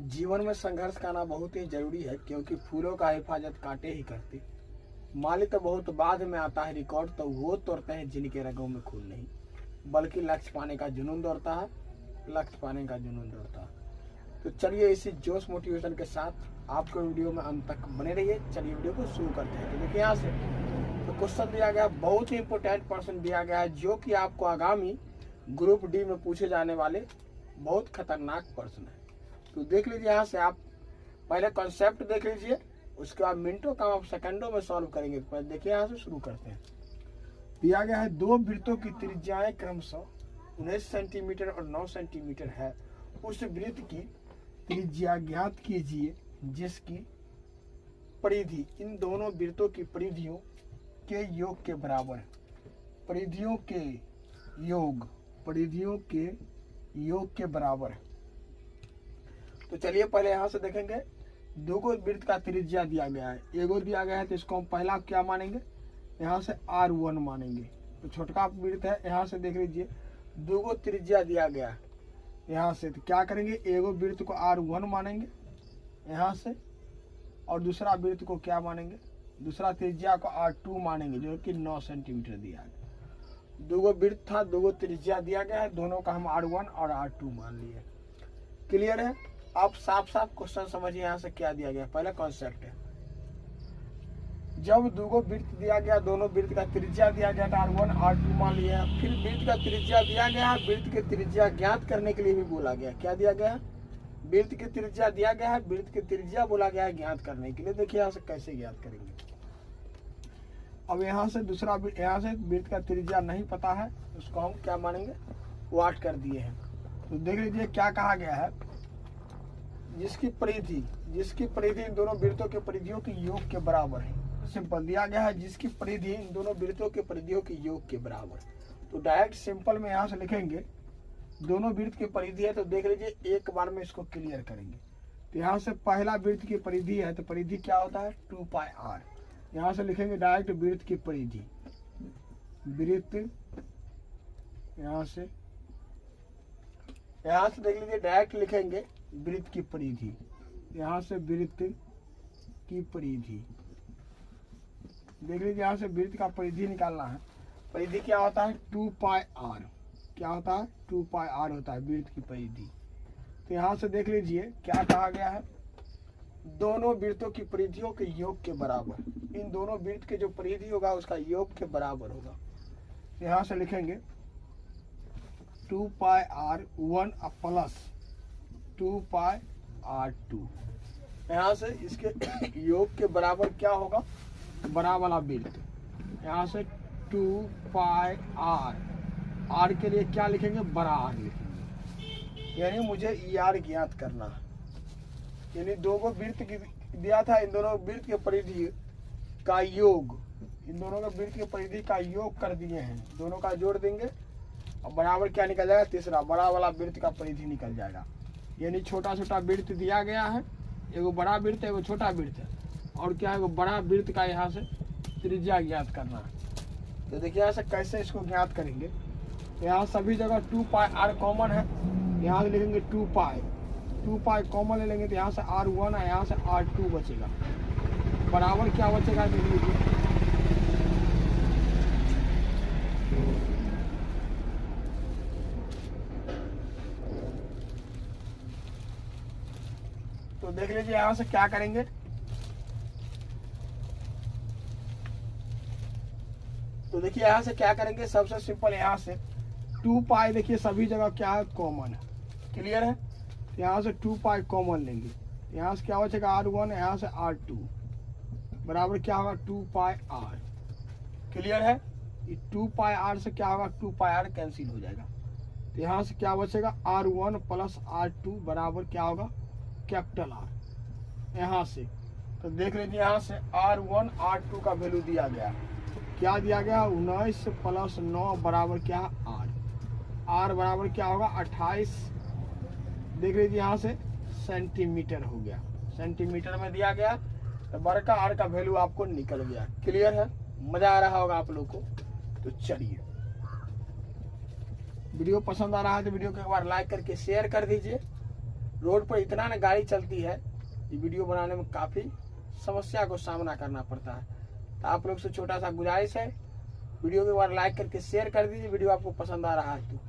जीवन में संघर्ष करना बहुत ही जरूरी है, क्योंकि फूलों का हिफाजत कांटे ही करते। माली तो बहुत बाद में आता है रिकॉर्ड, तो वो तोड़ते हैं जिनके रगों में खून नहीं, बल्कि लक्ष्य पाने का जुनून दौड़ता है, लक्ष्य पाने का जुनून दौड़ता है। तो चलिए इसी जोश मोटिवेशन के साथ आपके वीडियो में अंत तक बने रहिए। चलिए वीडियो को शुरू करते हैं। तो देखिए यहाँ से तो क्वेश्चन दिया गया, बहुत ही इंपॉर्टेंट प्रश्न दिया गया है, जो कि आपको आगामी ग्रुप डी में पूछे जाने वाले बहुत खतरनाक प्रश्न है। तो देख लीजिए यहाँ से, आप पहले कॉन्सेप्ट देख लीजिए, उसके बाद मिनटों का आप सेकंडों में सॉल्व करेंगे। तो देखिए यहाँ से शुरू करते हैं। दिया गया है, दो वृत्तों की त्रिज्याएं क्रमशः 19 सेंटीमीटर और 9 सेंटीमीटर है। उस वृत्त की त्रिज्या ज्ञात कीजिए जिसकी परिधि इन दोनों वृत्तों की परिधियों के योग के बराबर है। परिधियों के योग के बराबर है। तो चलिए पहले यहाँ से देखेंगे, दो गो वृत्त का त्रिज्या दिया गया है, एगो दिया गया है, तो इसको हम पहला क्या मानेंगे, यहाँ से R1 मानेंगे। तो छोटका वृत्त है, यहाँ से देख लीजिए दो गो त्रिज्या दिया गया है यहाँ से, तो क्या करेंगे, एगो वृत्त को R1 मानेंगे यहाँ से, और दूसरा वृत्त को क्या मानेंगे, दूसरा त्रिज्या को R2 मानेंगे, जो कि 9 सेंटीमीटर दिया गया। दो गो वृत्त था, दो गो त्रिज्या दिया गया है, दोनों का हम R1 और R2 मान लिए। क्लियर है? आप साफ साफ क्वेश्चन समझिए यहाँ से क्या दिया गया। पहला कॉन्सेप्ट है, जब दो वृत्त दिया गया, दोनों वृत्त का त्रिज्या दिया गया था R1 R2 मान लिया। फिर वृत्त का त्रिज्या दिया गया, वृत्त की त्रिज्या ज्ञात करने के लिए भी बोला गया। क्या दिया गया है, वृत्त की त्रिज्या दिया गया है, वृत्त की त्रिज्या बोला गया है ज्ञात करने के लिए। देखिए यहाँ से कैसे ज्ञात करेंगे। अब यहाँ से दूसरा, यहाँ से वृत्त का त्रिज्या नहीं पता है, उसको हम क्या मानेंगे, वाट कर दिए हैं। तो देख लीजिए क्या कहा गया है, जिसकी परिधि इन दोनों वृत्तों के परिधियों के योग के बराबर है। सिंपल दिया गया है, जिसकी परिधि इन दोनों वृत्तों के परिधियों के योग के बराबर। तो डायरेक्ट सिंपल में यहाँ से लिखेंगे, दोनों वृत्त की परिधि है, तो देख लीजिए एक बार में इसको क्लियर करेंगे। तो यहाँ से पहला वृत्त की परिधि है, तो परिधि क्या होता है, 2πr। यहाँ से लिखेंगे डायरेक्ट वृत्त की परिधि, वृत्त यहाँ से देख लीजिए डायरेक्ट लिखेंगे वृत्त की परिधि, यहाँ से वृत्त की परिधि देख लीजिए, यहाँ से वृत्त का परिधि निकालना है। परिधि क्या होता है, 2πr। क्या होता है, 2πr होता है वृत्त की परिधि। तो यहाँ से देख लीजिए क्या कहा गया है, दोनों वृत्तों की परिधियों के योग के बराबर। इन दोनों वृत्त के जो परिधि होगा उसका योग के बराबर होगा। यहाँ से लिखेंगे 2πr1 प्लस 2πr2। यहाँ से इसके योग के बराबर क्या होगा, बड़ा वाला वृत्त। यहाँ से 2πr, r के लिए क्या लिखेंगे, बड़ा r लिखेंगे। यानी मुझे ER ज्ञात करना है। यानी दो गो वृत्त दिया था, इन दोनों वृत्त के परिधि का योग, इन दोनों के वृत्त के परिधि का योग कर दिए हैं, दोनों का जोड़ देंगे और बराबर क्या निकल जाएगा, तीसरा बड़ा वाला वृत्त का परिधि निकल जाएगा। यानी छोटा छोटा वृत्त दिया गया है, एगो बड़ा वृत्त है, एगो छोटा वृत्त है, और क्या है, वो बड़ा वृत्त का यहाँ से त्रिज्या ज्ञात करना है। तो देखिए यहाँ से कैसे इसको ज्ञात करेंगे। यहाँ सभी जगह 2πr कॉमन है, यहाँ से लिखेंगे 2π कॉमन ले लेंगे, तो यहाँ से R1 है, यहाँ से R2 बचेगा, बराबर क्या बचेगा, देख लीजिए तो देख लीजिए यहाँ से क्या करेंगे, तो देखिए यहाँ से क्या करेंगे, सबसे सिंपल यहाँ से 2π देखिए सभी जगह क्या है, कॉमन है। क्लियर है? यहाँ से 2π कॉमन लेंगे, यहाँ से क्या बचेगा, R1, यहाँ से R2 बराबर क्या होगा, 2πr। क्लियर है? 2πr से क्या होगा, 2πr कैंसिल हो जाएगा। तो यहाँ से क्या बचेगा, R1 प्लस R2 बराबर क्या होगा, कैपिटल R। यहाँ से तो देख लीजिए, यहाँ से R1 R2 का वैल्यू दिया गया, क्या दिया गया, 19 प्लस 9 बराबर क्या है, R बराबर क्या होगा, 28। देख लीजिए यहाँ से सेंटीमीटर हो गया, सेंटीमीटर में दिया गया, तो बड़का R का वैल्यू आपको निकल गया। क्लियर है? मजा आ रहा होगा आप लोग को। तो चलिए, वीडियो पसंद आ रहा है तो वीडियो को एक बार लाइक करके शेयर कर दीजिए। रोड पर इतना न गाड़ी चलती है कि वीडियो बनाने में काफ़ी समस्या को सामना करना पड़ता है। तो आप लोग से छोटा सा गुजारिश है, वीडियो को एक बार लाइक करके शेयर कर दीजिए वीडियो आपको पसंद आ रहा है तो।